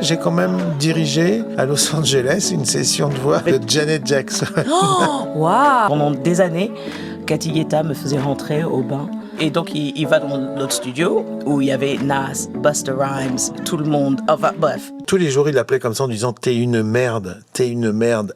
j'ai quand même dirigé à Los Angeles une session de voix de Janet Jackson. Oh, waouh! Pendant des années, Cathy Guetta me faisait rentrer au bain. Et donc, il va dans l'autre studio où il y avait Nas, Busta Rhymes, tout le monde. Enfin, bref. Tous les jours, il l'appelait comme ça en disant « T'es une merde, t'es une merde ».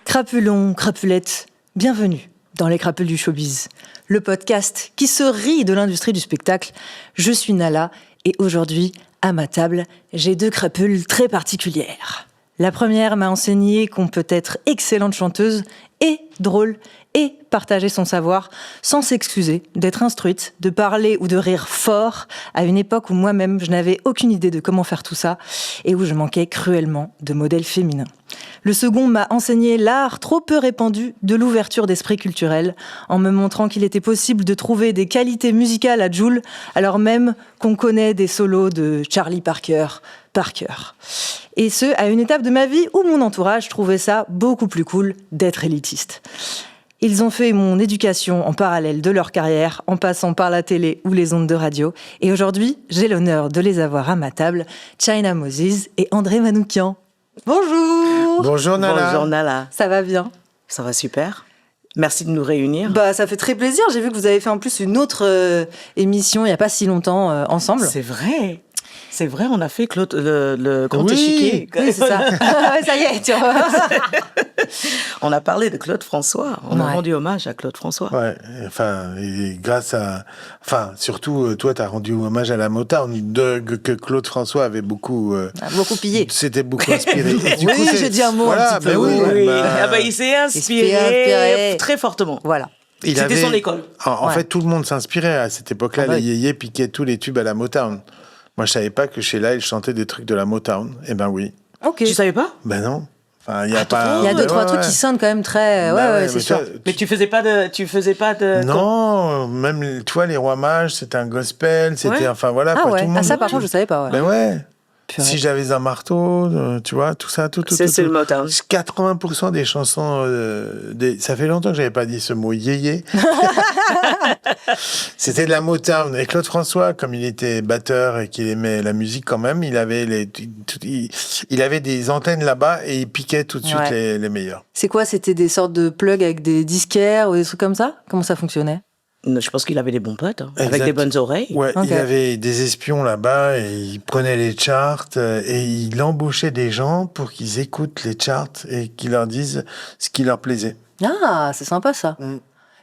Crapulons, crapulettes, bienvenue dans les Crapules du Showbiz, le podcast qui se rit de l'industrie du spectacle. Je suis Nala et aujourd'hui, à ma table, j'ai deux crapules très particulières. La première m'a enseigné qu'on peut être excellente chanteuse et drôle et partager son savoir sans s'excuser d'être instruite, de parler ou de rire fort à une époque où moi-même je n'avais aucune idée de comment faire tout ça et où je manquais cruellement de modèles féminins. Le second m'a enseigné l'art trop peu répandu de l'ouverture d'esprit culturel en me montrant qu'il était possible de trouver des qualités musicales à Jul alors même qu'on connaît des solos de Charlie Parker par cœur. Et ce, à une étape de ma vie où mon entourage trouvait ça beaucoup plus cool d'être élitiste. Ils ont fait mon éducation en parallèle de leur carrière, en passant par la télé ou les ondes de radio. Et aujourd'hui, j'ai l'honneur de les avoir à ma table, China Moses et André Manoukian. Bonjour! Bonjour Nala. Bonjour Nala. Ça va bien? Ça va super. Merci de nous réunir. Bah, ça fait très plaisir. J'ai vu que vous avez fait en plus une autre émission il n'y a pas si longtemps ensemble. C'est vrai, on a fait Claude, le Grand Échiquier. Oui, c'est ça. Ça y est, tu vois. On a parlé de Claude François. On a rendu hommage à Claude François. Ouais, enfin, et grâce à... Enfin, surtout, toi, t'as rendu hommage à la Motown, que Claude François avait beaucoup... beaucoup pillé. C'était beaucoup inspiré. Et du oui, coup, j'ai dit un mot voilà, un petit peu. Oui. Il s'est inspiré très fortement. Voilà. C'était son école. En fait, tout le monde s'inspirait à cette époque-là. Les yéyés piquaient tous les tubes à la Motown. Moi, je savais pas que Sheila, il chantait des trucs de la Motown. Eh ben oui. Ok. Tu savais pas? Ben non. Enfin, il y a deux, trois trucs qui sonnent quand même très... Ouais, c'est sûr. Mais tu faisais pas de... Non, même, tu vois, les Rois Mages, c'était un gospel, c'était... Enfin, voilà. Ah quoi, ouais, tout le monde, ça par contre, je savais pas. Ouais. Ben ouais. Purée. Si j'avais un marteau, tu vois, tout ça, tout. C'est le Motown. 80% des chansons... Ça fait longtemps que j'avais pas dit ce mot yéyé. C'était de la Motown. Et Claude François, comme il était batteur et qu'il aimait la musique quand même, il avait des antennes là-bas et il piquait tout de suite les meilleurs. C'est quoi? C'était des sortes de plugs avec des disquaires ou des trucs comme ça? Comment ça fonctionnait? Je pense qu'il avait des bons potes, avec des bonnes oreilles. Ouais, okay. Il avait des espions là-bas et il prenait les charts et il embauchait des gens pour qu'ils écoutent les charts et qu'ils leur disent ce qui leur plaisait. Ah, c'est sympa ça.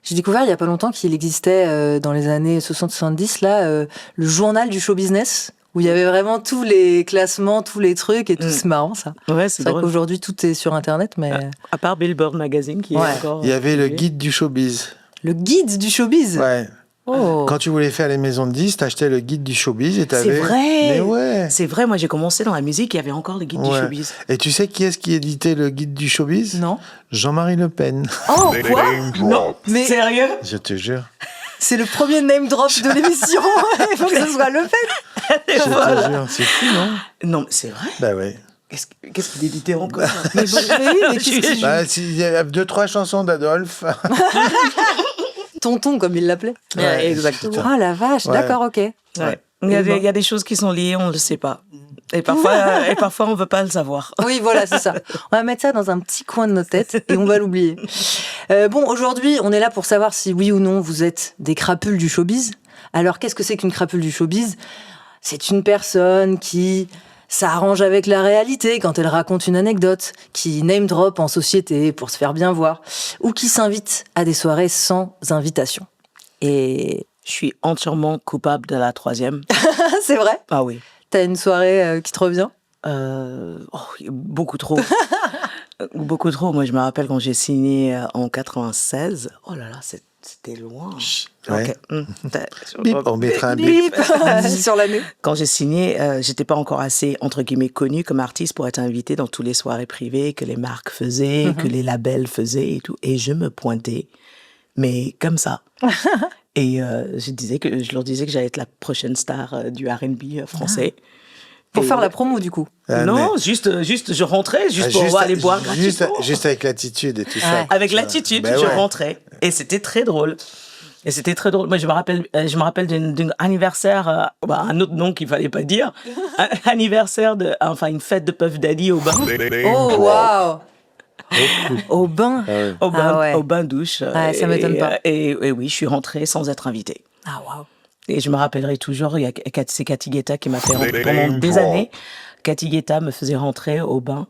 J'ai découvert il y a pas longtemps qu'il existait dans les années 60-70 le journal du show business où il y avait vraiment tous les classements, tous les trucs et tout. C'est marrant ça. Ouais, c'est vrai qu'aujourd'hui tout est sur internet, mais à part Billboard Magazine qui est encore. Il y avait le guide du showbiz. Le guide du showbiz. Ouais. Oh. Quand tu voulais faire les maisons de disques, t'achetais le guide du showbiz et t'avais... C'est vrai. Mais ouais. C'est vrai, moi j'ai commencé dans la musique, il y avait encore le guide du showbiz. Et tu sais qui est-ce qui éditait le guide du showbiz? Non. Jean-Marie Le Pen. Oh, quoi? Non, mais sérieux? Je te jure. C'est le premier name drop de l'émission. Il faut que ce soit Le Pen. Je te jure, c'est fou, non? Non, mais c'est vrai. Bah ouais. Qu'est-ce qu'il éditait encore? Mais qu'est-ce que il y a 2-3 chansons d'Adolphe. Tonton, comme il l'appelait. Ouais, exactement. Ah la vache, d'accord, ok. Ouais. Il y a des choses qui sont liées, on ne le sait pas. Et parfois, on ne veut pas le savoir. Oui, voilà, c'est ça. On va mettre ça dans un petit coin de notre tête et on va l'oublier. Bon, aujourd'hui, on est là pour savoir si oui ou non vous êtes des crapules du showbiz. Alors, qu'est-ce que c'est qu'une crapule du showbiz? C'est une personne qui s'arrange avec la réalité quand elle raconte une anecdote, qui name drop en société pour se faire bien voir, ou qui s'invite à des soirées sans invitation. Et... Je suis entièrement coupable de la troisième. C'est vrai? Ah oui. T'as une soirée qui te revient? Beaucoup trop. Beaucoup trop. Moi, je me rappelle quand j'ai signé en 96. Oh là là, c'était loin. Ouais. Okay. Bip, on mettra un bip. Sur l'année. Quand j'ai signé, j'étais pas encore assez, entre guillemets, connue comme artiste pour être invitée dans toutes les soirées privées que les marques faisaient, que les labels faisaient et tout. Et je me pointais, mais comme ça. Et je leur disais que j'allais être la prochaine star du R&B français. Pour faire la promo, du coup. Non, juste, je rentrais, pour aller boire gratuitement. Juste avec l'attitude et tout ça. Avec l'attitude, je rentrais. Et c'était très drôle. Et c'était très drôle. Moi, je me rappelle d'un anniversaire, un autre nom qu'il fallait pas dire, un anniversaire une fête de Puff Daddy au bain. Oh, waouh! Au bain? Au bain douche. Ouais, ça m'étonne pas. Et oui, je suis rentrée sans être invitée. Ah, waouh! Et je me rappellerai toujours, c'est Cathy Guetta qui m'a fait rentrer pendant des années. Cathy Guetta me faisait rentrer au bain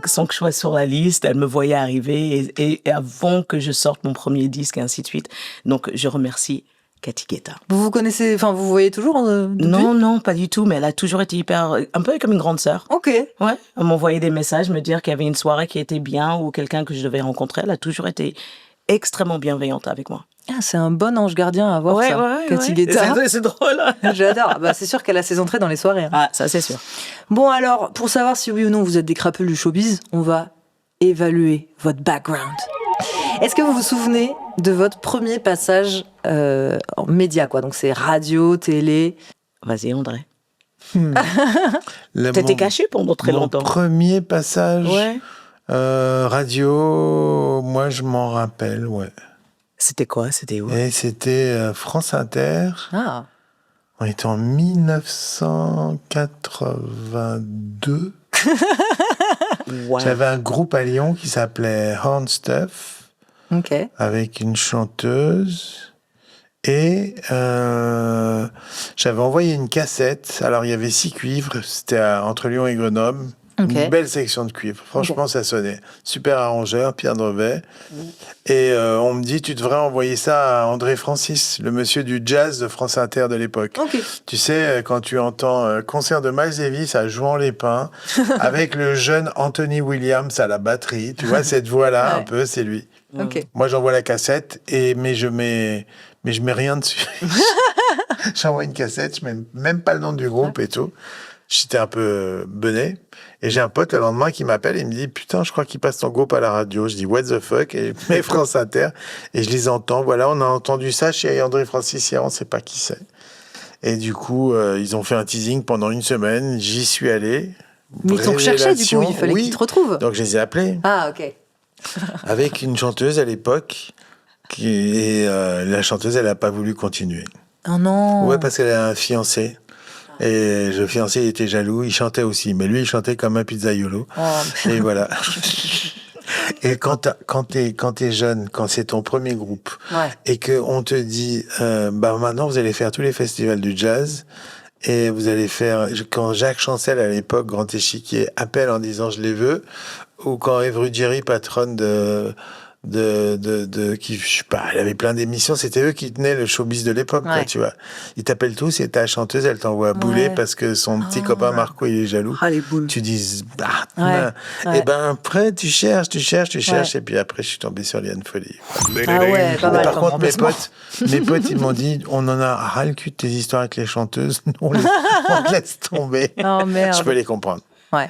sans que je sois sur la liste. Elle me voyait arriver et avant que je sorte mon premier disque et ainsi de suite. Donc, je remercie Cathy Guetta. Vous vous connaissez, enfin, vous voyez toujours depuis? Non, pas du tout, mais elle a toujours été un peu comme une grande sœur. Ok. Ouais, elle m'envoyait des messages, me dire qu'il y avait une soirée qui était bien ou quelqu'un que je devais rencontrer. Elle a toujours été extrêmement bienveillante avec moi. Ah, c'est un bon ange gardien à avoir, ça, Cathy Guetta. C'est drôle. J'adore. Bah, c'est sûr qu'elle a ses entrées dans les soirées. Hein. Ah, ça, c'est sûr. Bon, alors, pour savoir si oui ou non vous êtes des crapules du showbiz, on va évaluer votre background. Est-ce que vous vous souvenez de votre premier passage en média, quoi? Donc, c'est radio, télé. Vas-y, André. T'étais caché pendant très longtemps. Mon premier passage Ouais. radio, moi, je m'en rappelle, ouais. C'était quoi? C'était où? Et c'était France Inter. Ah. On était en 1982. Wow. J'avais un groupe à Lyon qui s'appelait Horn Stuff, Ok. avec une chanteuse. Et j'avais envoyé une cassette. Alors, il y avait 6 cuivres. C'était entre Lyon et Grenoble. Ok. Une belle section de cuivre. Franchement, ça sonnait. Super arrangeur, Pierre Drevet. Et on me dit, tu devrais envoyer ça à André Francis, le monsieur du jazz de France Inter de l'époque. Ok. Tu sais, quand tu entends concert de Miles Davis à Jouan-les-Pins, avec le jeune Anthony Williams à la batterie, tu vois, cette voix-là, Ouais. un peu, c'est lui. Ok. Moi, j'envoie la cassette, mais je mets rien dessus. J'envoie une cassette, je mets même pas le nom du groupe et tout. J'étais un peu bené. Et j'ai un pote le lendemain qui m'appelle et il me dit « Putain, je crois qu'il passe ton groupe à la radio. » Je dis « What the fuck ?» Et je mets France Inter et je les entends. Voilà, on a entendu ça chez André Francis hier, on ne sait pas qui c'est. Et du coup, ils ont fait un teasing pendant une semaine. J'y suis allé. Mais ils t'ont recherché, du coup, il fallait qu'ils te retrouvent. Donc je les ai appelés. Ah, ok. Avec une chanteuse à l'époque. Et la chanteuse, elle n'a pas voulu continuer. Oh non. Ouais, parce qu'elle a un fiancé. Et le fiancé il était jaloux, il chantait aussi. Mais lui, il chantait comme un pizzaiolo. Oh. Et voilà. Et quand t'es jeune, quand c'est ton premier groupe, Ouais. et qu'on te dit, maintenant, vous allez faire tous les festivals du jazz, et vous allez faire, quand Jacques Chancel, à l'époque, Grand Échiquier, appelle en disant « je les veux », ou quand Ève Ruggieri, patronne qui, je sais pas, elle avait plein d'émissions, c'était eux qui tenaient le showbiz de l'époque, quoi, Ouais. tu vois. Ils t'appellent tous et ta chanteuse, elle t'envoie bouler Ouais. parce que son petit copain Marco, il est jaloux. Ah, les boules. Tu dis, Ouais. et ben après, tu cherches, Ouais. et puis après, je suis tombé sur Liane Folly. Ah ouais, pas Mais mal par comme contre, remplacement. mes potes, ils m'ont dit, on en a ras le cul de tes histoires avec les chanteuses, on te laisse tomber. Oh merde. Je peux les comprendre. Ouais.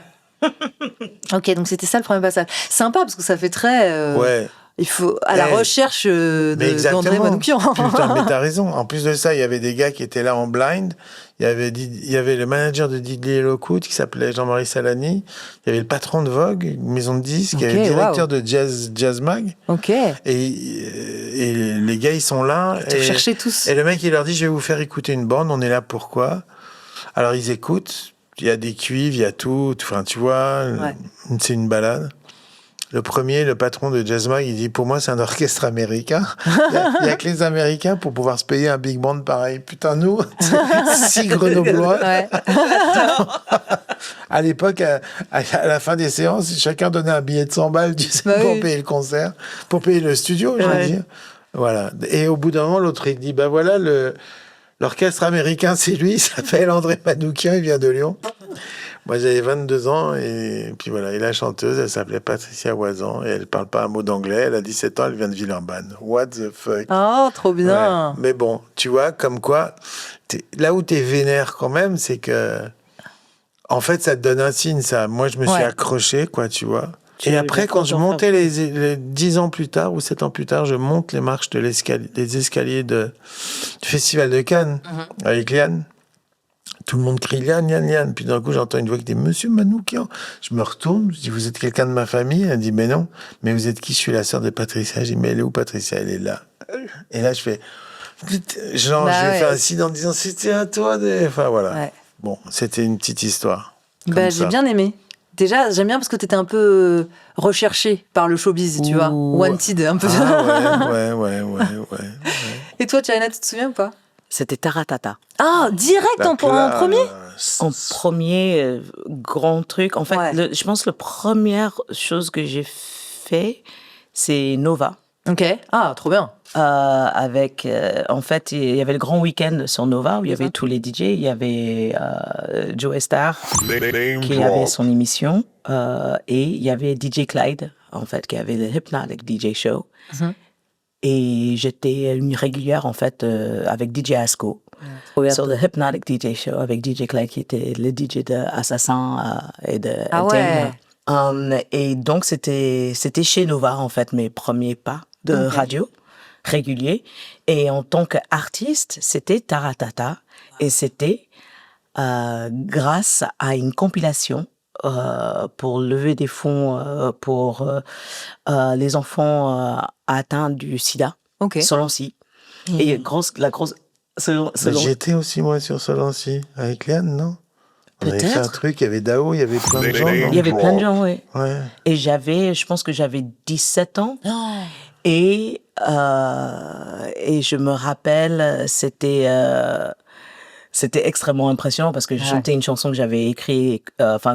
Ok, donc c'était ça le premier passage. Sympa parce que ça fait très. Ouais. Il faut à la Eh, recherche Mais exactement. d'André Manoukian. Putain, mais t'as raison. En plus de ça, il y avait des gars qui étaient là en blind. Il y avait le manager de Didier Lockwood qui s'appelait Jean-Marie Salani. Il y avait le patron de Vogue, une maison de disques. Il y avait le directeur de Jazz Mag. Ok. Et les gars, ils sont là. Ils te recherchaient tous. Et le mec, il leur dit, je vais vous faire écouter une bande. On est là pourquoi? Alors, ils écoutent. Il y a des cuivres, il y a tout. Enfin, tu vois, c'est une balade. Le premier, le patron de Jazz Mag, il dit, pour moi, c'est un orchestre américain. Il y a que les Américains pour pouvoir se payer un big band pareil. Putain, nous, 6 Grenoblois. Ouais. À l'époque, à la fin des séances, chacun donnait un billet de 100 balles, tu sais, Bah pour oui. payer le concert, pour payer le studio, je veux dire. Voilà. Et au bout d'un moment, l'autre, il dit, voilà, l'orchestre américain, c'est lui, il s'appelle André Manoukian, il vient de Lyon. Moi, j'avais 22 ans, et puis voilà. Et la chanteuse, elle s'appelait Patricia Wazan, et elle parle pas un mot d'anglais, elle a 17 ans, elle vient de Villeurbanne. What the fuck? Oh, trop bien. Ouais. Mais bon, tu vois, comme quoi, là où t'es vénère quand même, c'est que, en fait, ça te donne un signe, ça. Moi, je me suis accroché, quoi, tu vois. Et après, quand je montais les 10 ans plus tard, ou 7 ans plus tard, je monte les marches des escaliers du Festival de Cannes, avec Liane. Tout le monde crie Liane, Liane, Liane. Puis d'un coup, j'entends une voix qui dit Monsieur Manoukian. Je me retourne, je dis Vous êtes quelqu'un de ma famille? Elle dit Mais non. Mais vous êtes qui? Je suis la sœur de Patricia. Je dis Mais elle est où Patricia? Elle est là. Et là, je fais... Putain, genre, Bah je vais ouais. faire un signe en disant, c'était à toi. Enfin, voilà. Ouais. Bon, c'était une petite histoire. Bah, j'ai bien aimé. Déjà, j'aime bien parce que t'étais un peu recherché par le showbiz, tu vois. Ouh. Wanted, un peu. Ah, ouais. Et toi, China, tu te souviens ou pas? C'était Taratata. Ah, direct en premier? En premier grand truc. En fait, Ouais. je pense que la première chose que j'ai fait, c'est Nova. Ok. Ah, trop bien. En fait, il y avait le grand week-end sur Nova où il y avait tous les DJ. Il y avait Joe Star qui avait son émission et il y avait DJ Clyde, en fait, qui avait le Hypnotic DJ Show. Mhm. Et j'étais une régulière, en fait, avec DJ Asco. Sur le Hypnotic DJ Show avec DJ Clyde qui était le DJ de Assassin et de Ah ouais. Entertainer. Et donc, c'était chez Nova, en fait, mes premiers pas de radio régulier. Et en tant qu'artiste, c'était Taratata. Et c'était grâce à une compilation pour lever des fonds pour les enfants atteints du sida, Ok. Solancy. Et la grosse... J'étais aussi, moi, sur Solancy, avec Liane, non? On avait fait un Peut-être. truc, il y avait Dao, il y avait plein de gens. Il y avait plein de gens, oui. Ouais. Et je pense que j'avais 17 ans. Et je me rappelle, c'était extrêmement impressionnant parce que je chantais une chanson que j'avais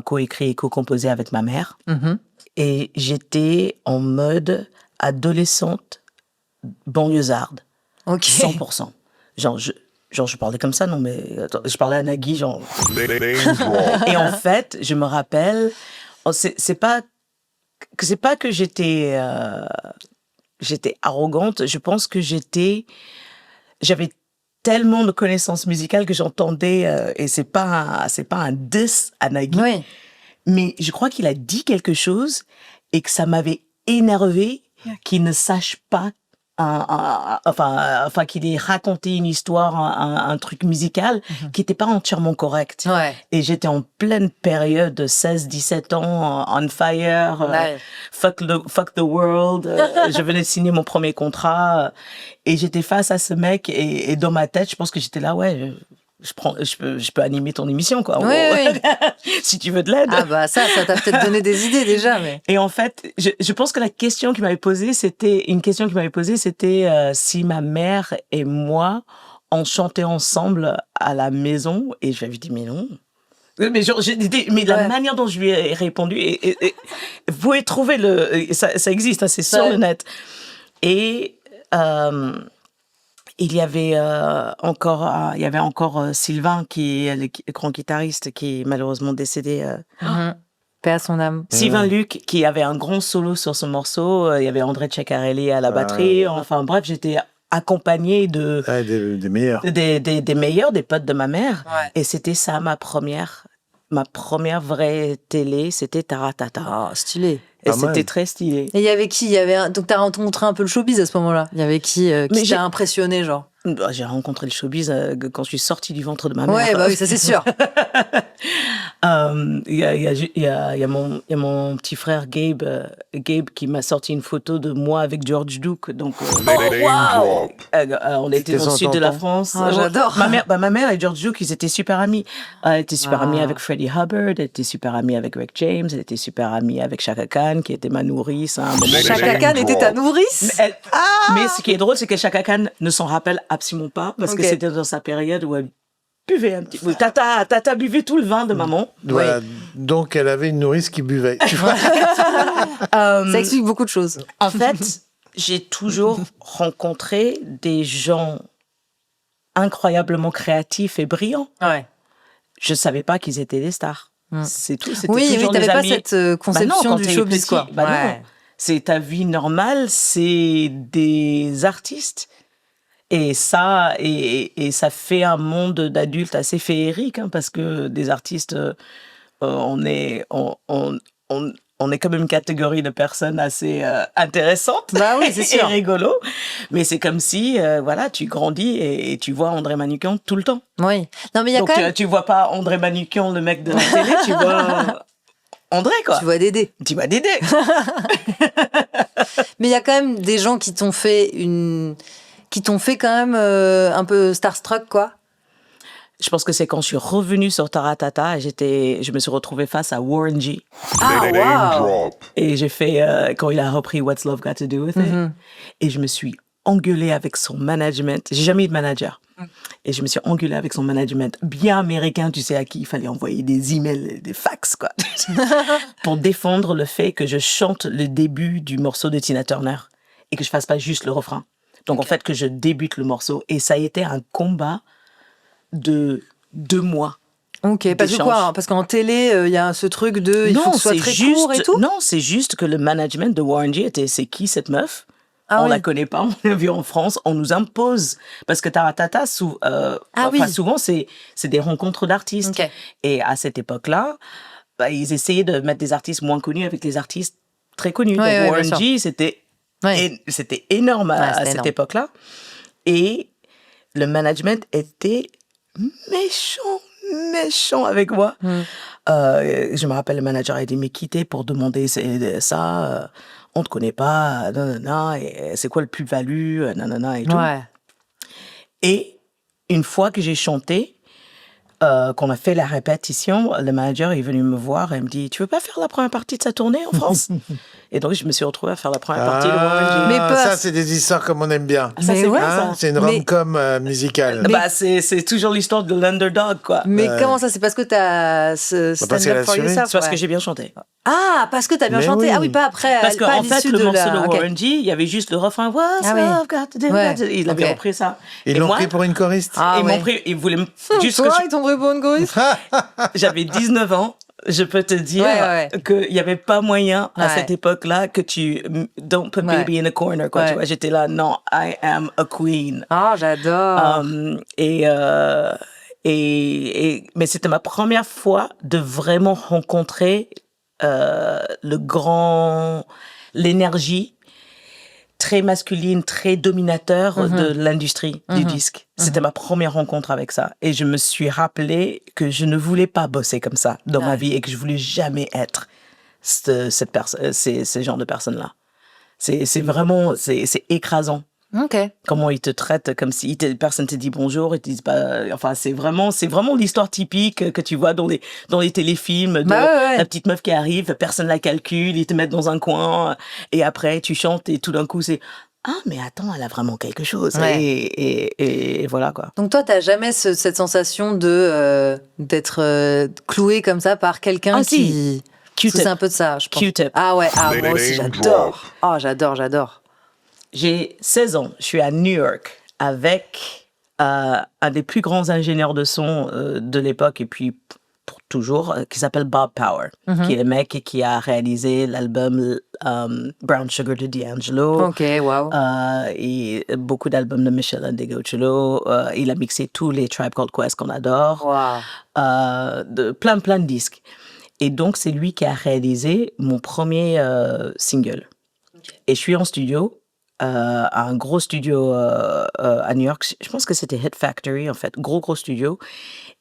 coécrit et co-composée avec ma mère. Mhm. Et j'étais en mode adolescente banlieusarde. Ok. 100%. Genre, je parlais comme ça, non, mais attends, je parlais à Nagui, genre. Et en fait, je me rappelle, c'est pas que j'étais arrogante, je pense que j'avais tellement de connaissances musicales que j'entendais, et c'est pas un diss à Nagui, Oui. mais je crois qu'il a dit quelque chose et que ça m'avait énervé qu'il ne sache pas qu'il ait raconté une histoire, un truc musical qui n'était pas entièrement correct. Ouais. Et j'étais en pleine période de 16-17 ans, on fire, Ouais. fuck the world. Je venais de signer mon premier contrat et j'étais face à ce mec et dans ma tête, je pense que j'étais là, ouais, je peux animer ton émission, quoi. Oui, oui. Si tu veux de l'aide. Ah bah ça t'a peut-être donné des idées déjà, mais... Et en fait, je pense que la question qu'il m'avait posée, c'était si ma mère et moi, on chantait ensemble à la maison. Et je lui avais dit, mais non. Mais la manière dont je lui ai répondu, et vous pouvez trouver ça existe, hein, c'est sur le net. Et il y avait encore Sylvain, qui est le grand guitariste, qui est malheureusement décédé. Paix à son âme. Sylvain Luc, qui avait un grand solo sur ce morceau. Il y avait André Ceccarelli à la batterie. Enfin bref, j'étais accompagnée Des meilleurs. des meilleurs, des potes de ma mère. Ouais. Et c'était ça, ma première vraie télé, c'était Taratata. Ah, stylé. Et Pas mal. c'était très stylé. Et il y avait qui? Donc t'as rencontré un peu le showbiz à ce moment-là. Il y avait qui t'a impressionné, genre? Bah, j'ai rencontré le showbiz quand je suis sortie du ventre de ma mère. Ouais, bah oui, ça c'est sûr. Il y a mon petit frère Gabe qui m'a sorti une photo de moi avec George Duke. Donc, waouh! On était dans le sud de la France. Ah, j'adore. Ma mère et George Duke, ils étaient super amis. Elle était super amie avec Freddie Hubbard, elle était super amie avec Rick James, elle était super amie avec Chaka Khan, qui était ma nourrice. Chaka Khan était ta nourrice? Mais ce qui est drôle, c'est que Chaka Khan ne s'en rappelle absolument pas, parce que c'était dans sa période où elle buvait un petit peu. Tata buvait tout le vin de maman. Voilà. Donc, elle avait une nourrice qui buvait. Tu vois. Ça explique beaucoup de choses. En fait, j'ai toujours rencontré des gens incroyablement créatifs et brillants. Ouais. Je savais pas qu'ils étaient des stars. C'est tout. C'était Oui, toujours t'avais des pas amis. cette conception quand du t'es showbiz, petit, quoi. non. Ouais. C'est ta vie normale, c'est des artistes. Et ça fait un monde d'adultes assez féerique, hein, parce que des artistes, on est comme une catégorie de personnes assez intéressantes. Bah oui, c'est sûr. Et rigolo. Mais c'est comme si, tu grandis et tu vois André Manoukian tout le temps. Oui. Non, mais il y a Donc quand même... tu vois pas André Manoukian, le mec de la télé, tu vois André, quoi. Tu vois Dédé. Tu vois Dédé. Mais il y a quand même des gens qui t'ont fait qui t'ont fait quand même un peu starstruck, quoi? Je pense que c'est quand je suis revenue sur Taratata, je me suis retrouvée face à Warren G. Ah, waouh! Et j'ai fait, quand il a repris What's Love Got to Do With It, et je me suis engueulée avec son management. J'ai jamais eu de manager. Et je me suis engueulée avec son management bien américain, tu sais, à qui il fallait envoyer des emails, des fax, quoi. Pour défendre le fait que je chante le début du morceau de Tina Turner et que je fasse pas juste le refrain. Donc, en fait, que je débute le morceau. Et ça a été un combat de 2 mois. Ok, parce que quoi? Parce qu'en télé, il y a ce truc de il faut que ce soit très court et tout? Non, c'est juste que le management de Warren G était, c'est qui cette meuf? On la connaît pas, on l'a vu en France, on nous impose. Parce que Taratata, souvent, c'est des rencontres d'artistes. Okay. Et à cette époque-là, ils essayaient de mettre des artistes moins connus avec les artistes très connus. Donc Warren G, c'était énorme à cette époque-là. Et le management était méchant avec moi. Je me rappelle, le manager a dit, mais quittez pour demander ça, on te connaît pas, nanana, et c'est quoi le plus-value, nanana, et tout. Et une fois que j'ai chanté, qu'on a fait la répétition, le manager est venu me voir et me dit, tu veux pas faire la première partie de sa tournée en France? Et donc, je me suis retrouvée à faire la première partie de Warren G. Mais ça, c'est des histoires comme on aime bien. Ça, c'est ça. C'est une rom-com musicale. C'est toujours l'histoire de l'underdog, quoi. Mais comment ça? C'est parce que t'as ce stand-up for yourself? C'est parce que j'ai bien chanté. Ah, parce que t'as bien chanté. Ah oui, pas après. Parce qu'en fait, le morceau de Warren G, il y avait juste le refrain What's love got to do with it. Ils avaient repris ça. Ils l'ont pris pour une choriste. Ils voulaient juste que ils t'ont pris pour une choriste. J'avais 19 ans. Je peux te dire qu'il n'y avait pas moyen à cette époque-là que tu don't put baby in a corner, quoi. Tu vois, j'étais là, non, I am a queen. Ah, j'adore. Mais c'était ma première fois de vraiment rencontrer l'énergie très masculine, très dominateur de l'industrie du disque. C'était ma première rencontre avec ça. Et je me suis rappelé que je ne voulais pas bosser comme ça dans ma vie et que je voulais jamais être ces genres de personnes-là. C'est vraiment, c'est écrasant. Comment ils te traitent comme si personne te dit bonjour et te disent pas. Enfin, c'est vraiment l'histoire typique que tu vois dans les téléfilms de la petite meuf qui arrive, personne la calcule, ils te mettent dans un coin et après tu chantes et tout d'un coup c'est mais attends, elle a vraiment quelque chose et voilà quoi. Donc toi, t'as jamais cette sensation de d'être cloué comme ça par quelqu'un qui. C'est un peu de ça, je pense. Q-Tip. Ah ouais, moi aussi j'adore. Ah j'adore. J'ai 16 ans, je suis à New York avec un des plus grands ingénieurs de son de l'époque et puis pour toujours, qui s'appelle Bob Power, qui est le mec qui a réalisé l'album Brown Sugar de D'Angelo. Ok, wow. Et beaucoup d'albums de Michel Ndegeocello. Il a mixé tous les Tribe Called Quest qu'on adore. Wow. Plein de disques. Et donc, c'est lui qui a réalisé mon premier single. Et je suis en studio, un gros studio à New York. Je pense que c'était Hit Factory, en fait. Gros studio.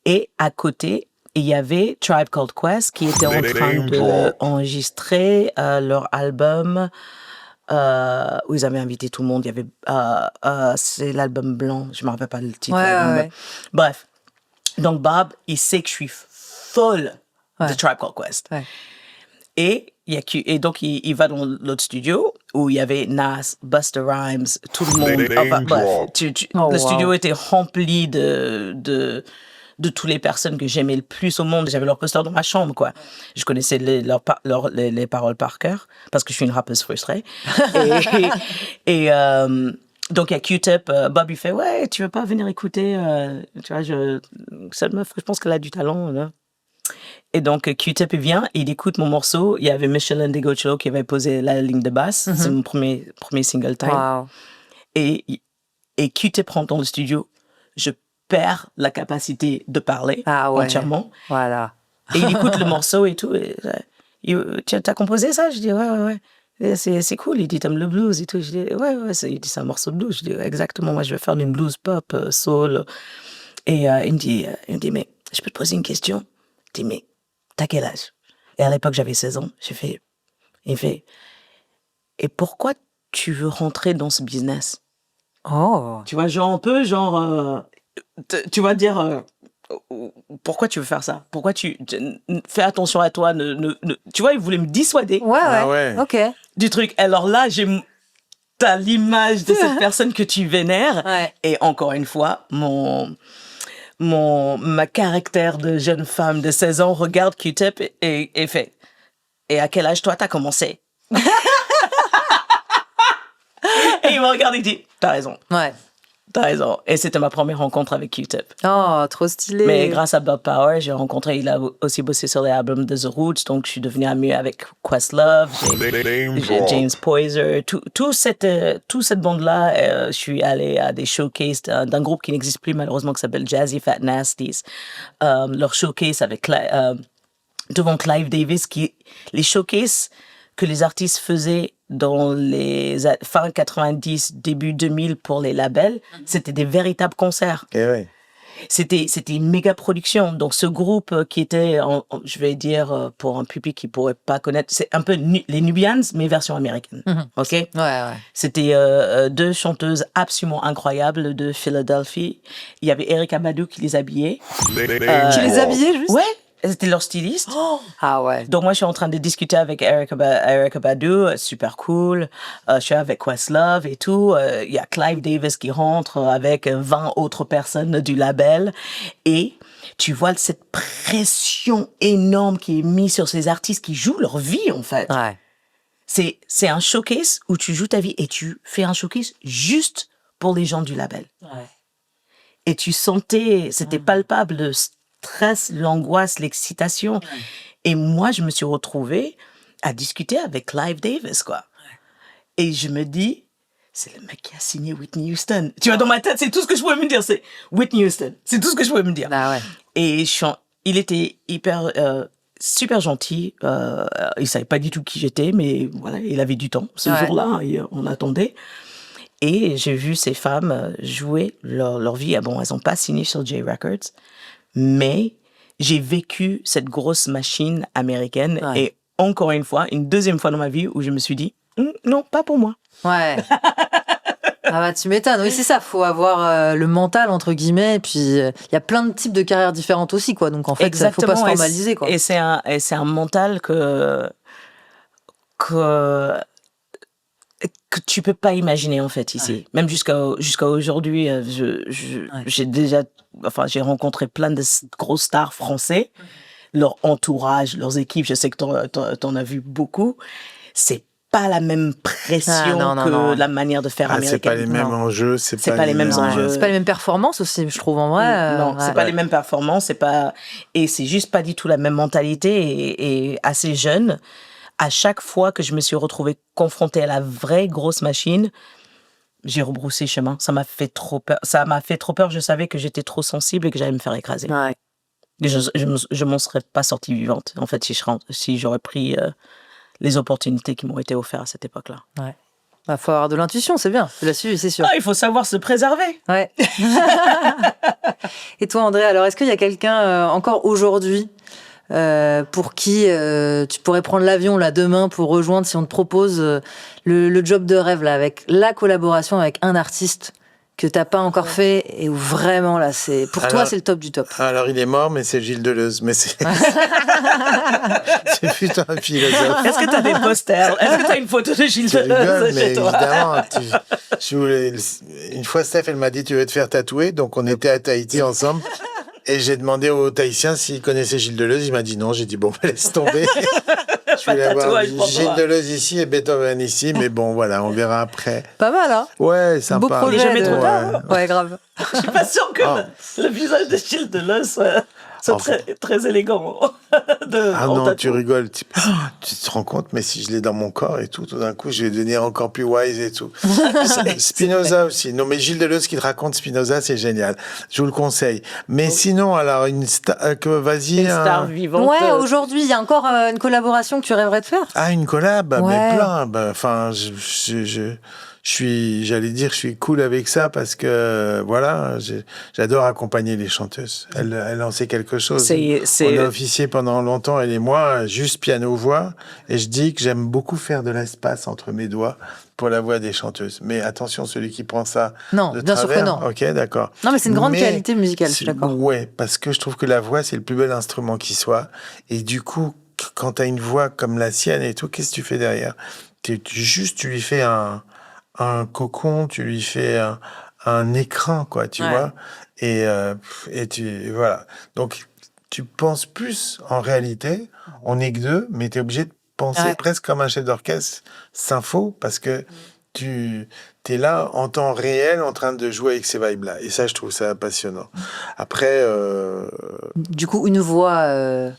Et à côté, il y avait Tribe Called Quest qui était en train d'enregistrer leur album où ils avaient invité tout le monde. Il y avait... c'est l'album blanc. Je ne me rappelle pas le titre. Bref. Donc, Bob, il sait que je suis folle de Tribe Called Quest. Et donc, il va dans l'autre studio où il y avait Nas, Busta Rhymes, tout le monde. Le studio était rempli de toutes les personnes que j'aimais le plus au monde. J'avais leur poster dans ma chambre, quoi. Je connaissais les paroles par cœur parce que je suis une rappeuse frustrée. Donc, il y a Q-Tip. Bob, il fait « Ouais, tu veux pas venir écouter tu vois, cette meuf, je pense qu'elle a du talent, là. » Et donc, Q-Tip, il vient, il écoute mon morceau. Il y avait Michel Ndegeocello qui avait posé la ligne de basse. C'est mon premier single time. Wow. Et Q-Tip rentre dans le studio. Je perds la capacité de parler entièrement. Voilà. Et il écoute le morceau et tout. Tu as composé ça? Je dis, ouais. C'est cool. Il dit, t'aimes le blues et tout. Je dis, ouais. Il dit, c'est un morceau de blues. Je dis, exactement. Moi, je vais faire une blues pop, soul. Et il me dit, mais je peux te poser une question? Je dis, mais t'as quel âge? Et à l'époque, j'avais 16 ans. Il fait, et pourquoi tu veux rentrer dans ce business? Oh. Tu vois, genre un peu, tu vas dire, pourquoi tu veux faire ça? Pourquoi fais attention à toi, tu vois, il voulait me dissuader Ouais, Ah ouais. ouais. Ok. du truc. Alors là, t'as l'image de cette personne que tu vénères. Ouais. Et encore une fois, ma caractère de jeune femme de 16 ans regarde Q-Tip et fait. Et à quel âge toi t'as commencé? Et il me regarde et dit, t'as raison. Ouais. T'as raison. Et c'était ma première rencontre avec Q-Tip. Oh, trop stylé. Mais grâce à Bob Power, j'ai rencontré, il a aussi bossé sur les albums de The Roots, donc je suis devenue amie avec Questlove, j'ai James Poyser, toute cette bande-là. Je suis allée à des showcases d'un groupe qui n'existe plus malheureusement, qui s'appelle Jazzy Fat Nasties. Leur showcase devant Clive Davis, les showcases que les artistes faisaient dans les fin 90, début 2000 pour les labels, c'était des véritables concerts. Et ouais. C'était une méga production. Donc, ce groupe qui était, je vais dire, pour un public qui pourrait pas connaître, c'est un peu les Nubians, mais version américaine. OK? Ouais. C'était deux chanteuses absolument incroyables de Philadelphie. Il y avait Erykah Badu qui les habillait. Tu les habillais juste? Ouais, c'était leur styliste. Ah ouais. Donc, moi, je suis en train de discuter avec Erykah Badu, super cool. Je suis avec Questlove et tout. Il y a Clive Davis qui rentre avec 20 autres personnes du label. Et tu vois cette pression énorme qui est mise sur ces artistes qui jouent leur vie, en fait. Ouais. C'est un showcase où tu joues ta vie et tu fais un showcase juste pour les gens du label. Ouais. Et tu sentais, c'était palpable, le stress, l'angoisse, l'excitation. Et moi, je me suis retrouvée à discuter avec Clive Davis, quoi. Et je me dis, c'est le mec qui a signé Whitney Houston. Tu vois, dans ma tête, c'est tout ce que je pouvais me dire, c'est Whitney Houston. C'est tout ce que je pouvais me dire. Ah ouais. Et il était super gentil. Il savait pas du tout qui j'étais, mais voilà, il avait du temps ce jour-là. Et on attendait. Et j'ai vu ces femmes jouer leur vie. Ah bon, elles n'ont pas signé sur J Records, mais j'ai vécu cette grosse machine américaine. Ouais. Et encore une fois, une deuxième fois dans ma vie où je me suis dit, non, pas pour moi. Ouais. Ah bah tu m'étonnes. Oui, c'est ça. Faut avoir le mental entre guillemets. Et puis il y a plein de types de carrières différentes aussi, quoi. Donc en fait, faut pas se formaliser, quoi. Et c'est un mental que tu peux pas imaginer en fait ici. Ouais. Même jusqu'à aujourd'hui, j'ai rencontré plein de gros stars français, leur entourage, leurs équipes. Je sais que t'en as vu beaucoup. C'est pas la même pression que la manière de faire américaine. C'est pas les mêmes enjeux, c'est pas les mêmes enjeux. C'est pas les mêmes performances aussi, je trouve, en vrai. Non, c'est pas les mêmes performances, et c'est juste pas du tout la même mentalité, et assez jeune. À chaque fois que je me suis retrouvée confrontée à la vraie grosse machine, j'ai rebroussé chemin. Ça m'a fait trop peur. Je savais que j'étais trop sensible et que j'allais me faire écraser. Ouais. Je m'en serais pas sortie vivante, en fait, si j'aurais pris les opportunités qui m'ont été offertes à cette époque-là. Ouais. Il faut avoir de l'intuition, c'est bien. Tu l'as suivi, c'est sûr. Il faut savoir se préserver. Ouais. Et toi, André, alors, est-ce qu'il y a quelqu'un encore aujourd'hui pour qui tu pourrais prendre l'avion là demain pour rejoindre, si on te propose le job de rêve là, avec la collaboration avec un artiste que t'as pas encore fait et où vraiment là toi c'est le top du top. Alors il est mort, mais c'est Gilles Deleuze, mais c'est c'est plutôt un philosophe. Est-ce que t'as des posters? Est-ce que t'as une photo de Gilles Deleuze chez toi? Évidemment. Une fois Steph, elle m'a dit tu veux te faire tatouer, donc on était à Tahiti ensemble. Et j'ai demandé au Tahitien s'il connaissait Gilles Deleuze. Il m'a dit non. J'ai dit bon, laisse tomber. Je voulais avoir Gilles Deleuze ici et Beethoven ici. Mais bon, voilà, on verra après. Pas mal, hein? Ouais, sympa. Beau projet. Jamais trop tard. Ouais, grave. Je suis pas sûre que le visage de Gilles Deleuze soit très élégant. Non, tu rigoles. Tu te rends compte, mais si je l'ai dans mon corps et tout d'un coup, je vais devenir encore plus wise et tout. Spinoza aussi. Non, mais Gilles Deleuze qui te raconte Spinoza, c'est génial. Je vous le conseille. Mais sinon, alors, une star vivante. Ouais, aujourd'hui, il y a encore une collaboration que tu rêverais de faire? Ah, une collab? Ouais. Mais plein. Enfin, j'allais dire, je suis cool avec ça parce que, voilà, j'adore accompagner les chanteuses. Elle en sait quelque chose. On a officié pendant longtemps, elle et moi, juste piano-voix. Et je dis que j'aime beaucoup faire de l'espace entre mes doigts pour la voix des chanteuses. Mais attention, celui qui prend ça Non, de bien sûr que travers. non. Ok, d'accord. Non, mais c'est une grande qualité musicale, je suis d'accord. Ouais, parce que je trouve que la voix, c'est le plus bel instrument qui soit. Et du coup, quand tu as une voix comme la sienne et tout, qu'est-ce que tu fais derrière? Tu lui fais un cocon, tu lui fais un écran, quoi, tu vois. Et voilà. Donc, tu penses plus, en réalité, on n'est que deux, mais tu es obligé de penser presque comme un chef d'orchestre sympho, parce que tu es là en temps réel en train de jouer avec ces vibes-là. Et ça, je trouve ça passionnant. Après... Du coup, une voix...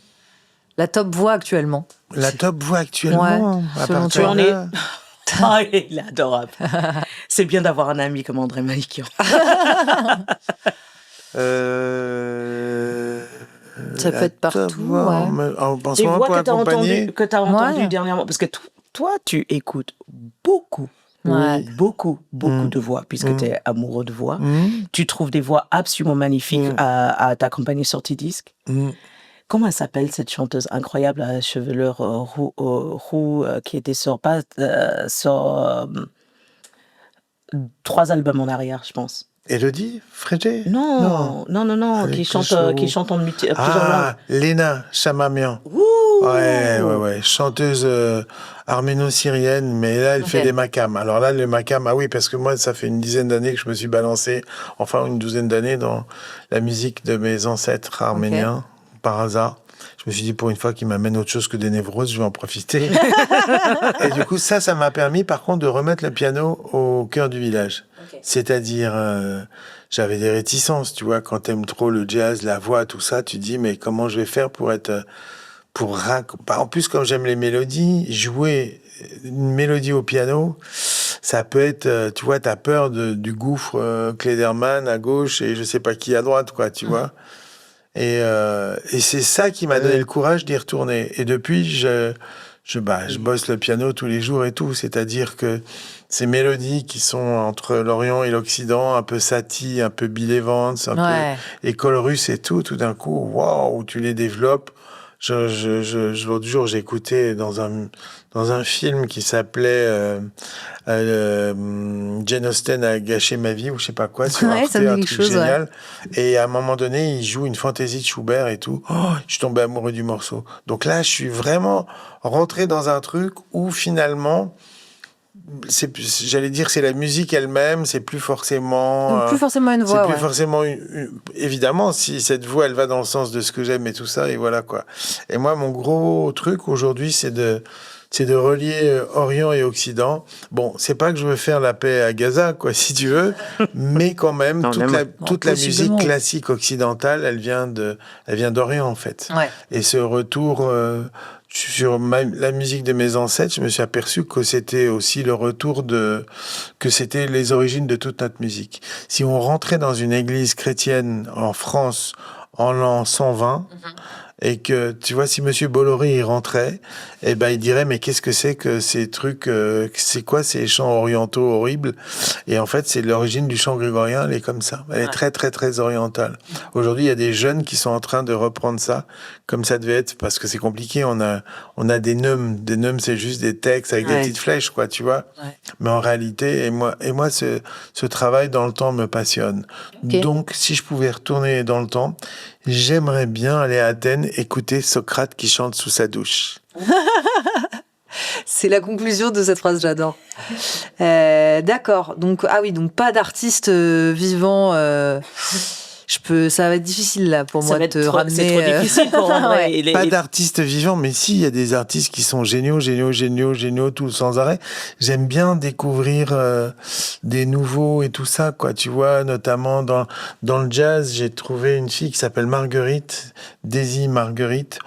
La top voix actuellement. La top voix actuellement. Ouais, selon Tu en es. Ah, il est adorable. C'est bien d'avoir un ami comme André Malikian. Ça peut être partout. Voix, en ce moment, voix pour accompagner... que tu as entendu dernièrement. Parce que toi, tu écoutes beaucoup de voix, puisque tu es amoureux de voix. Tu trouves des voix absolument magnifiques à t'accompagner sur tes disques. Comment elle s'appelle, cette chanteuse incroyable à chevelure roux qui était sur 3 albums en arrière, je pense. Élodie Frégé? Non, qui chante en plusieurs langues. Léna Chamamian. Ouais. Chanteuse arméno-syrienne, mais là, elle fait des makams. Alors là, le makam, parce que moi, ça fait une dizaine d'années que je me suis balancé, enfin une douzaine d'années, dans la musique de mes ancêtres arméniens. Par hasard. Je me suis dit, pour une fois qu'il m'amène autre chose que des névroses, je vais en profiter. Et du coup, ça m'a permis, par contre, de remettre le piano au cœur du village. C'est-à-dire, j'avais des réticences, tu vois, quand t'aimes trop le jazz, la voix, tout ça, tu te dis, mais comment je vais faire pour être... En plus, comme j'aime les mélodies, jouer une mélodie au piano, ça peut être, tu vois, t'as peur du gouffre Klederman à gauche et je sais pas qui à droite, quoi, tu vois. Et c'est ça qui m'a donné le courage d'y retourner. Et depuis, je bosse le piano tous les jours et tout. C'est-à-dire que ces mélodies qui sont entre l'Orient et l'Occident, un peu Satie, un peu Bill Evans, un peu école russe et tout d'un coup, waouh, tu les développes. L'autre jour, j'ai écouté dans un film qui s'appelait Jane Austen a gâché ma vie ou je sais pas quoi, sur Arte, un truc génial. Et à un moment donné, il joue une fantaisie de Schubert et tout. Je suis tombé amoureux du morceau. Donc là, je suis vraiment rentré dans un truc où finalement, j'allais dire c'est la musique elle-même, c'est plus forcément une voix, c'est plus forcément évidemment, si cette voix elle va dans le sens de ce que j'aime et tout ça, et voilà quoi. Et moi, mon gros truc aujourd'hui, c'est de relier Orient et Occident. Bon, c'est pas que je veux faire la paix à Gaza, quoi, si tu veux, mais quand même, toute la musique classique occidentale, elle vient d'Orient, en fait. Et ce retour sur la musique de mes ancêtres, je me suis aperçu que c'était aussi le retour que c'était les origines de toute notre musique. Si on rentrait dans une église chrétienne en France en l'an 120, et que, tu vois, si Monsieur Bolloré y rentrait, eh ben, il dirait, mais qu'est-ce que c'est que ces trucs, c'est quoi ces chants orientaux horribles? Et en fait, c'est l'origine du chant grégorien, elle est comme ça. Elle est très, très, très orientale. Aujourd'hui, il y a des jeunes qui sont en train de reprendre ça, comme ça devait être, parce que c'est compliqué. On a des neumes. Des neumes, c'est juste des textes avec des petites flèches, quoi, tu vois. Mais en réalité, et moi, ce travail dans le temps me passionne. Donc, si je pouvais retourner dans le temps, j'aimerais bien aller à Athènes écouter Socrate qui chante sous sa douche. C'est la conclusion de cette phrase, j'adore. D'accord. Donc, donc pas d'artiste vivant. Ça va être difficile là pour moi de te ramener. C'est trop difficile pour moi. Pas d'artistes vivants, mais si, il y a des artistes qui sont géniaux, tout sans arrêt. J'aime bien découvrir des nouveaux et tout ça, quoi. Tu vois, notamment dans le jazz, j'ai trouvé une fille qui s'appelle Marguerite, Daisy Marguerite.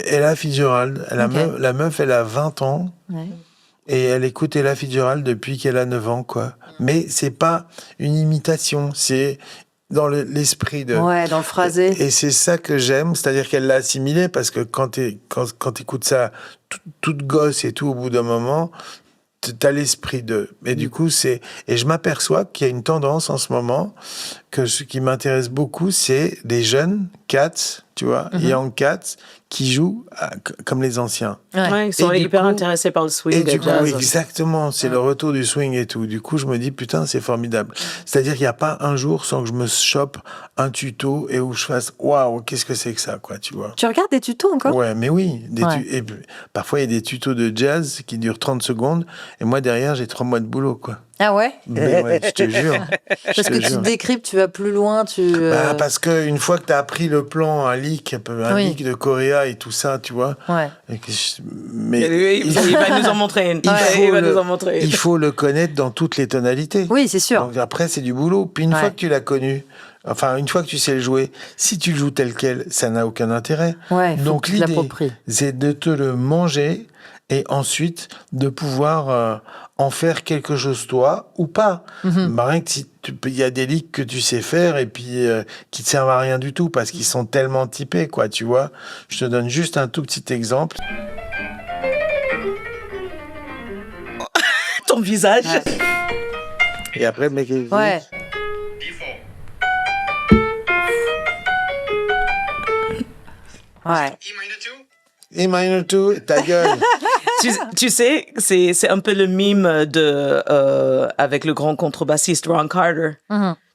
Ella Fitzgerald. La meuf, elle a 20 ans. Et elle écoute Ella Fitzgerald depuis qu'elle a 9 ans, quoi. Mais c'est pas une imitation, c'est dans l'esprit de... Ouais, dans le phrasé. Et c'est ça que j'aime, c'est-à-dire qu'elle l'a assimilé, parce que quand t'écoutes ça toute gosse et tout, au bout d'un moment, t'as l'esprit d'eux. Et du coup, et je m'aperçois qu'il y a une tendance en ce moment que ce qui m'intéresse beaucoup, c'est les jeunes cats, tu vois, young cats, qui jouent comme les anciens. Ouais, ils sont Et du hyper coup- intéressés par le swing Et et du le coup, jazz. exactement, c'est le retour du swing et tout. Du coup, je me dis, putain, c'est formidable. C'est-à-dire qu'il n'y a pas un jour sans que je me chope un tuto et où je fasse, waouh, qu'est-ce que c'est que ça, quoi, tu vois. Tu regardes des tutos encore? Ouais, mais oui. Ouais. Et puis, parfois, il y a des tutos de jazz qui durent 30 secondes. Et moi, derrière, j'ai 3 mois de boulot, quoi. Ah ouais? Mais ouais, je te jure. Parce que tu décryptes, tu vas plus loin, Bah, parce qu'une fois que tu as appris le plan, un leak Oui. de Coréa et tout ça, tu vois. Ouais. Mais Il va nous en montrer une. Il va nous en montrer une. il faut le connaître dans toutes les tonalités. Oui, c'est sûr. Donc après, c'est du boulot. Puis une Ouais. fois que tu l'as connu, enfin, une fois que tu sais le jouer, si tu le joues tel quel, ça n'a aucun intérêt. Ouais, faut Donc que tu l'idée, l'appropries. c'est de te le manger et ensuite de pouvoir en faire quelque chose toi ou pas. Bah, rien que si il y a des leaks que tu sais faire et puis qui te servent à rien du tout parce qu'ils sont tellement typés, quoi, tu vois. Je te donne juste un tout petit exemple. Ton visage. Et après, le mec, il dit, Ouais. Ouais. E minor 2, ta gueule. Tu sais, c'est un peu le mime avec le grand contrebassiste Ron Carter.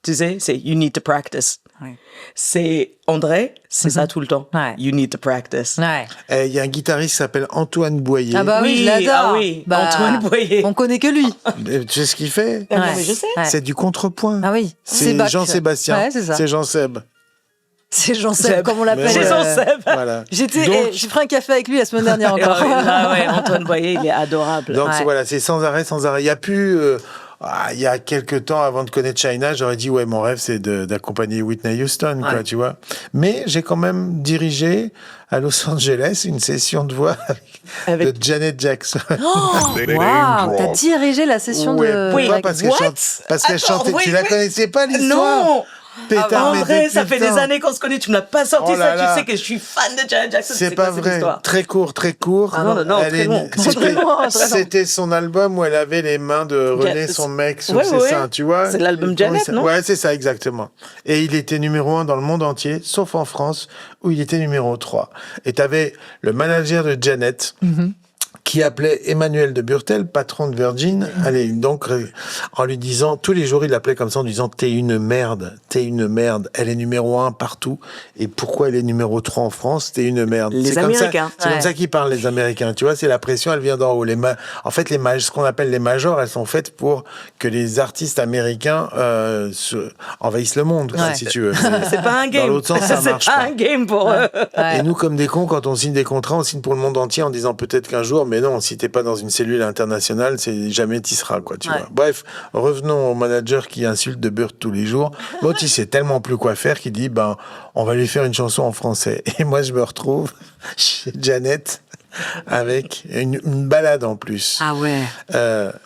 Tu sais, c'est You need to practice. Ouais. C'est André, c'est ça tout le temps. Ouais. You need to practice. Ouais. Il y a un guitariste qui s'appelle Antoine Boyer. Ah bah oui, je l'adore. ah oui, Bah, Antoine Boyer. On connaît que lui. Tu sais ce qu'il fait? Ah non, Ouais. mais je sais. Ouais. C'est du contrepoint. Ah oui. C'est Bach. Jean-Sébastien. Ouais, c'est ça. C'est Jean-Seb. C'est Jean-Seb, Seb. comme on l'appelle. C'est Jean-Seb. Voilà. J'ai Donc- pris un café avec lui la semaine dernière encore. Ah ouais, Antoine Boyer, il est adorable. Donc Ouais. voilà, c'est sans arrêt, sans arrêt. Il y a plus. Il y a quelques temps, avant de connaître China, j'aurais dit ouais, mon rêve c'est d'accompagner Whitney Houston, quoi, Ouais. tu vois. Mais j'ai quand même dirigé à Los Angeles une session de voix Avec- de Janet Jackson. Oh, waouh, t'as dirigé la session Ouais, de. pourquoi? Like, Parce qu'elle what? parce qu'elle Attends, chantait. wait, Tu la wait. connaissais pas l'histoire? Non. Pétard, mais André, depuis ça le fait des temps. années qu'on se connaît, tu me l'as pas sorti Oh là ça, là. tu sais que je suis fan de Janet Jackson. C'est quoi pas cette vrai. histoire? Très court, très court. Ah non, Elle très est- long. C'était Très long, très long. c'était son album où elle avait les mains de René, Yes. son mec, sur Ouais, ses ouais. seins, tu vois. C'est l'album Comment Janet, il non? Ouais, c'est ça, exactement. Et il était numéro 1 dans le monde entier, sauf en France, où il était numéro 3. Et t'avais le manager de Janet, qui appelait Emmanuel de Burtel, patron de Virgin, allez, donc, en lui disant, tous les jours, il l'appelait comme ça, en disant, t'es une merde, elle est numéro 1 partout, et pourquoi elle est numéro 3 en France, t'es une merde. Les C'est comme ça- Américains. C'est comme Ouais. ça qu'ils parlent, les Américains, tu vois, c'est la pression, elle vient d'en haut. En fait, ce qu'on appelle les majors, elles sont faites pour que les artistes américains envahissent le monde, quoi, Ouais. si tu veux. C'est pas un game. Dans l'autre sens, ça marche C'est pas pas. un game pour eux. Ouais. Et nous, comme des cons, quand on signe des contrats, on signe pour le monde entier en disant peut-être qu'un jour, mais non, si t'es pas dans une cellule internationale, c'est jamais t'y seras, quoi, tu Ouais. vois. Bref, revenons au manager qui insulte de Burt tous les jours. L'autre, il sait tellement plus quoi faire qu'il dit, ben, on va lui faire une chanson en français. Et moi, je me retrouve chez Janet avec une balade en plus. Ah ouais.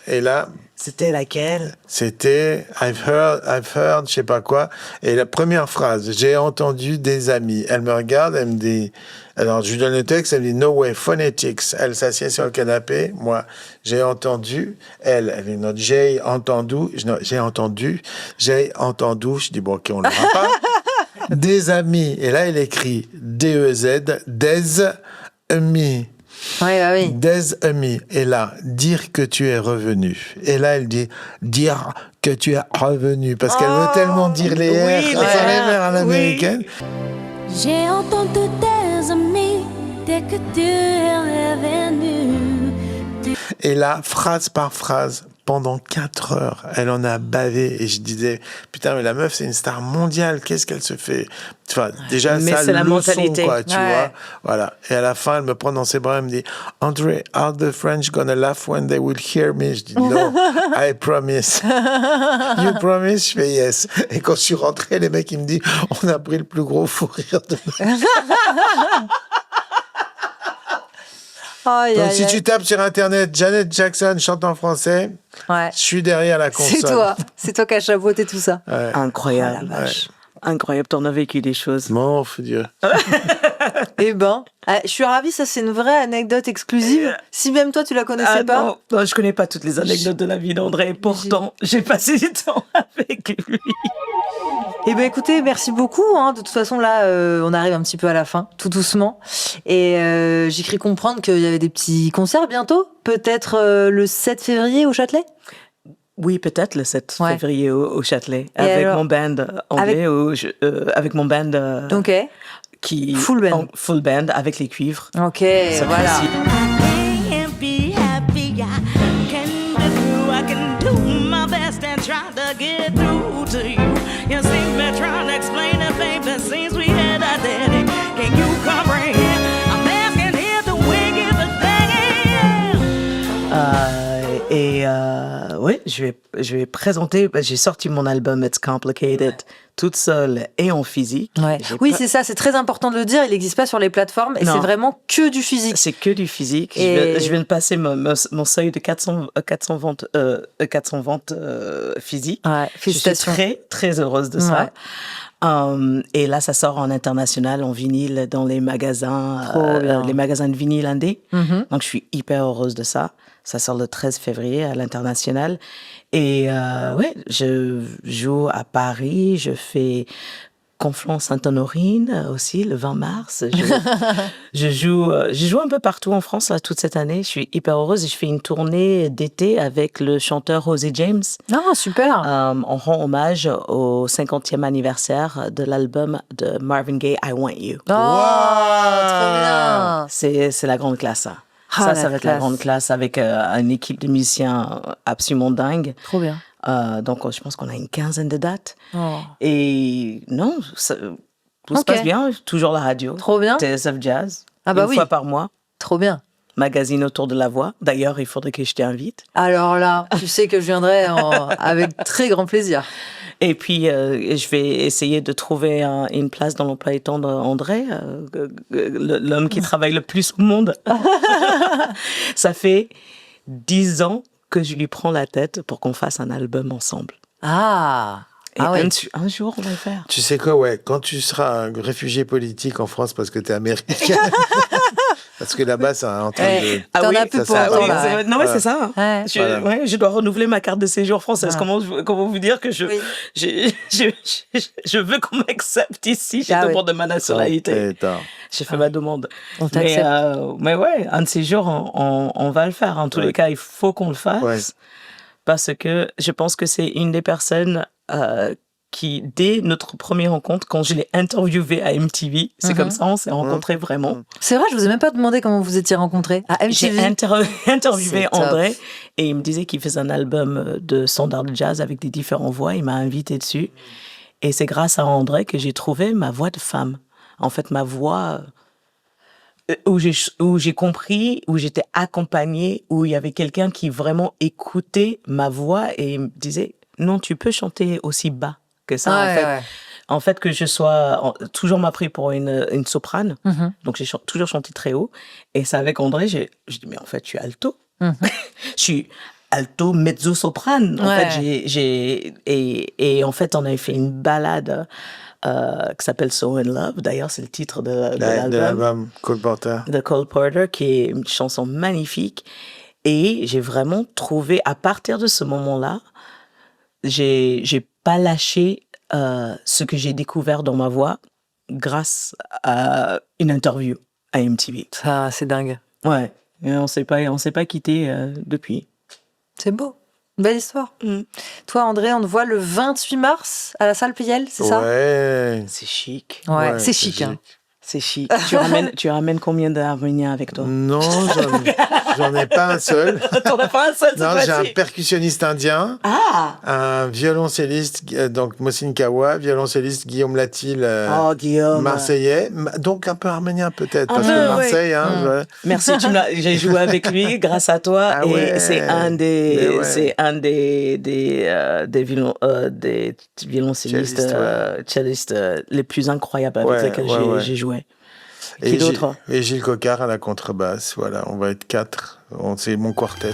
Et là, C'était laquelle? c'était I've heard, je sais pas quoi. Et la première phrase, j'ai entendu des amis. Elle me regarde, elle me dit, alors je lui donne le texte, elle me dit no way, phonetics. Elle s'assied sur le canapé. Moi, j'ai entendu. Elle dit non, j'ai entendu. J'ai entendu. Je dis bon, ok, on l'aura pas. Des amis. Et là, elle écrit D-E-Z, des amis. Ouais, bah oui. Des amis. Et là, dire que tu es revenu. Et là, elle dit dire que tu es revenu. Parce qu'elle veut tellement dire les oui, R, les enfin, les R, R à l'américaine. J'ai entendu tes amis dès que tu es revenu. Et là, phrase par phrase, pendant 4 heures, elle en a bavé. Et je disais, putain, mais la meuf, c'est une star mondiale. Qu'est-ce qu'elle se fait? Enfin, déjà, Mais ça, c'est la le mentalité. son, quoi, tu Ouais. vois. Voilà. Et à la fin, elle me prend dans ses bras, elle me dit, André, are the French gonna laugh when they will hear me? Je dis, no, I promise. You promise? Je fais yes. Et quand je suis rentré, les mecs, ils me disent, on a pris le plus gros fou rire de notre Aïe, Donc, aïe, si aïe. tu tapes sur Internet, Janet Jackson chante en français, Ouais. je suis derrière la console. C'est toi qui as chapeauté tout ça. Ouais. Incroyable. Oh la vache. incroyable, t'en as vécu des choses. Mon Dieu. Eh ben, je suis ravie, ça c'est une vraie anecdote exclusive. Si même toi tu la connaissais pas. Non, je connais pas toutes les anecdotes de la vie d'André. Pourtant, j'ai passé du temps avec lui. Eh ben écoutez, merci beaucoup. De toute façon là, on arrive un petit peu à la fin, tout doucement. Et j'ai cru comprendre qu'il y avait des petits concerts bientôt. Peut-être le 7 février au Châtelet. Oui, peut-être le 7 Ouais. février au Châtelet. Et Avec alors mon band anglais, avec mon band Ok. qui... Full band. Full band, avec les cuivres. Ok, Ça voilà. fait aussi- can't be happy. I can be through. I can do my best and try to get through to you. You see me trying to explain it, baby, since we had our daddy. Can you comprehend? I'm asking here to wing it, but Oui, je vais présenter. J'ai sorti mon album It's Complicated toute seule et en physique. Ouais. J'ai Oui, pas- c'est ça, c'est très important de le dire. Il n'existe pas sur les plateformes et Non. c'est vraiment que du physique. C'est que du physique. Et- Je viens de passer mon seuil de 400 ventes physiques. Ouais, Je suis félicitations. très, très heureuse de ça. Et là, ça sort en international, en vinyle, dans les magasins, Trop bien. les magasins de vinyle indé. Mhm. Donc, je suis hyper heureuse de ça. Ça sort le 13 février à l'international. Et ouais, je joue à Paris, je fais Conflans-Sainte-Honorine aussi le 20 mars. Je joue un peu partout en France là, toute cette année. Je suis hyper heureuse et je fais une tournée d'été avec le chanteur José James. Non, super. On rend hommage au 50e anniversaire de l'album de Marvin Gaye, I Want You. Oh, trop bien. C'est la grande classe, ça. Ah, Ça la va être la classe. grande classe avec une équipe de musiciens absolument dingue. Trop bien. Donc, je pense qu'on a une quinzaine de dates. Oh. Et non, tout se Ok. passe bien. Toujours la radio. Trop bien. TSF Jazz. Ah bah une oui. fois par mois. Trop bien. Magazine autour de la voix. D'ailleurs, il faudrait que je t'invite. Alors là, tu sais que je viendrai avec très grand plaisir. Et puis, je vais essayer de trouver une place dans l'emploi du temps d'André, l'homme qui travaille le plus au monde. Ça fait 10 ans que je lui prends la tête pour qu'on fasse un album ensemble. Ah. Et Ah ouais. un jour, on va le faire. Tu sais quoi, ouais, quand tu seras un réfugié politique en France parce que t'es américain, parce que là-bas, c'est en train de... T'en as plus ça, pour ça, longtemps, oui, là. c'est- non, mais c'est ça. Ouais. Je dois renouveler ma carte de séjour française. Ah. Comment vous dire que Oui. je veux qu'on m'accepte ici. J'ai Ah oui. demandé ma nationalité. Putain. J'ai fait ma demande. On t'accepte. Mais ouais, un de ces jours, on va le faire. En tous les cas, il faut qu'on le fasse. Ouais. Parce que je pense que c'est une des personnes qui, dès notre première rencontre, quand je l'ai interviewé à MTV, c'est comme ça, on s'est rencontrés vraiment. C'est vrai, je vous ai même pas demandé comment vous étiez rencontrés. À J'ai MTV. interviewé C'est top. André et il me disait qu'il faisait un album de standard de jazz avec des différentes voix. Il m'a invité dessus. Et c'est grâce à André que j'ai trouvé ma voix de femme. En fait, ma voix où j'ai compris, où j'étais accompagnée, où il y avait quelqu'un qui vraiment écoutait ma voix et il me disait non, tu peux chanter aussi bas que ça. Ouais, ouais. En fait, que je sois toujours m'a pris pour une soprane. Mhm. Donc, j'ai toujours chanté très haut. Et c'est avec André, j'ai dit, mais en fait, je suis alto. Mhm. Je suis alto, mezzo-soprane. En Ouais. fait, et en fait, on avait fait une balade qui s'appelle So in Love. D'ailleurs, c'est le titre de De l'album l'album Cole Porter. de Cole Porter, qui est une chanson magnifique. Et j'ai vraiment trouvé, à partir de ce moment-là, j'ai pas lâché ce que j'ai découvert dans ma voix grâce à une interview à MTV. Ça, c'est dingue. Ouais, et on s'est pas quitté depuis. C'est beau. Belle histoire. Mm. Toi, André, on te voit le 28 mars à la salle Pliel, c'est ça? Ouais. C'est chic. Ouais, Ouais, c'est chic. Hein. C'est chic. Tu ramènes combien d'harmoniens avec toi? Non, j'en ai pas un seul. T'en as pas un seul, Non, j'ai un percussionniste indien, Ah! un violoncelliste, donc Mohsin Kawa, violoncelliste Guillaume Latil, Oh, Guillaume. marseillais, donc un peu arménien peut-être, Un parce peu, que ouais. Marseille, hein, ouais. Merci, j'ai joué avec lui grâce à toi Ah et ouais. c'est un des Mais ouais. c'est un des violoncellistes Celliste, ouais. cellistes les plus incroyables avec Ouais, lesquels ouais. j'ai joué. Et Qui d'autre? Et Gilles Coquart à la contrebasse, voilà, on va être 4, c'est mon quartet.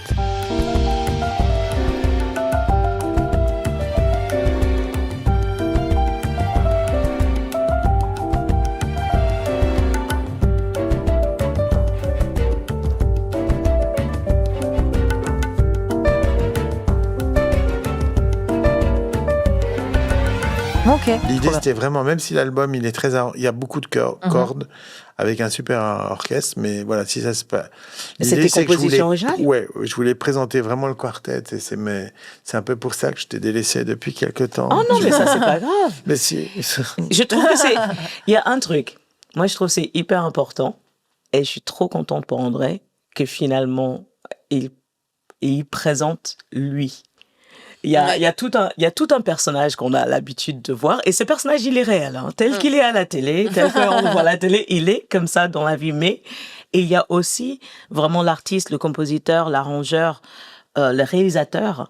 Ok. L'idée, Trop bien. c'était vraiment, même si l'album, il est très, il y a beaucoup de cordes avec un super orchestre, mais voilà, si ça se passe. C'était composition originale? Ouais, je voulais présenter vraiment le quartet, et c'est un peu pour ça que je t'ai délaissé depuis quelque temps. Oh non, mais ça, c'est pas grave. Mais si. Je trouve que c'est... Il y a un truc. Moi, je trouve que c'est hyper important. Et je suis trop contente pour André que finalement, il présente lui. Il y a tout un personnage qu'on a l'habitude de voir. Et ce personnage, il est réel. Hein, tel qu'il est à la télé, tel qu'on le voit à la télé, il est comme ça dans la vie. Mais il y a aussi vraiment l'artiste, le compositeur, l'arrangeur, le réalisateur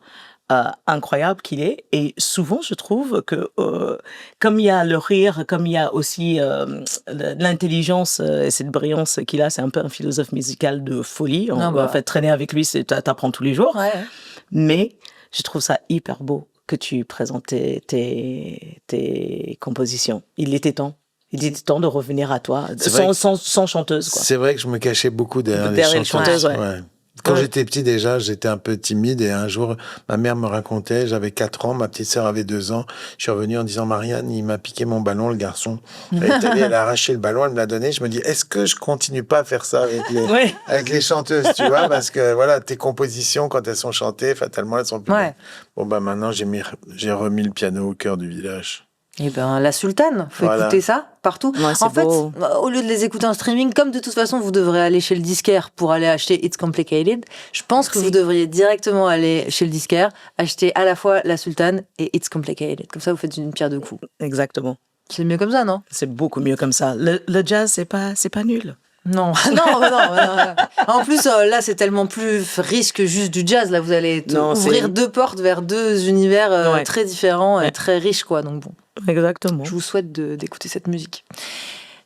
incroyable qu'il est. Et souvent, je trouve que comme il y a le rire, comme il y a aussi l'intelligence et cette brillance qu'il a, c'est un peu un philosophe musical de folie. En fait, traîner avec lui, t'apprends tous les jours. Ouais. Mais je trouve ça hyper beau que tu présentes tes compositions. Il était temps. Il était temps de revenir à toi, sans chanteuse, quoi. C'est vrai que je me cachais beaucoup derrière les chanteuses. Ouais. Quand j'étais petit, déjà, j'étais un peu timide, et un jour, ma mère me racontait, j'avais 4 ans, ma petite sœur avait 2 ans, je suis revenu en disant, Marianne, il m'a piqué mon ballon, le garçon. Elle est allée, elle a arraché le ballon, elle me l'a donné, je me dis, est-ce que je continue pas à faire ça avec les chanteuses, tu vois, parce que voilà, tes compositions, quand elles sont chantées, fatalement, elles sont plus bonnes. Bon, maintenant, j'ai remis le piano au cœur du village. Eh ben, la Sultane, faut écouter ça partout. Ouais, c'est en fait, beau. au lieu de les écouter en streaming, comme de toute façon vous devrez aller chez le disquaire pour aller acheter It's Complicated, je pense que vous devriez directement aller chez le disquaire, acheter à la fois la Sultane et It's Complicated. Comme ça, vous faites une pierre deux coups. Exactement. C'est mieux comme ça, non? C'est beaucoup mieux comme ça. Le jazz, c'est pas nul. Non, non. En plus, là, c'est tellement plus riche que juste du jazz. Là, vous allez ouvrir 2 portes vers 2 univers très différents et très riches, quoi. Donc bon. Exactement. Je vous souhaite d'écouter cette musique.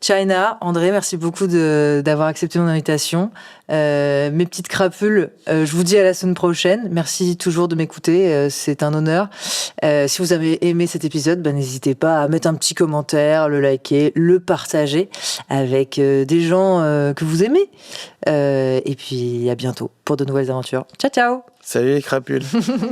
China, André, merci beaucoup d'avoir accepté mon invitation. Mes petites crapules, je vous dis à la semaine prochaine. Merci toujours de m'écouter, c'est un honneur. Si vous avez aimé cet épisode, n'hésitez pas à mettre un petit commentaire, le liker, le partager avec des gens que vous aimez. Et puis à bientôt pour de nouvelles aventures. Ciao, ciao! Salut les crapules.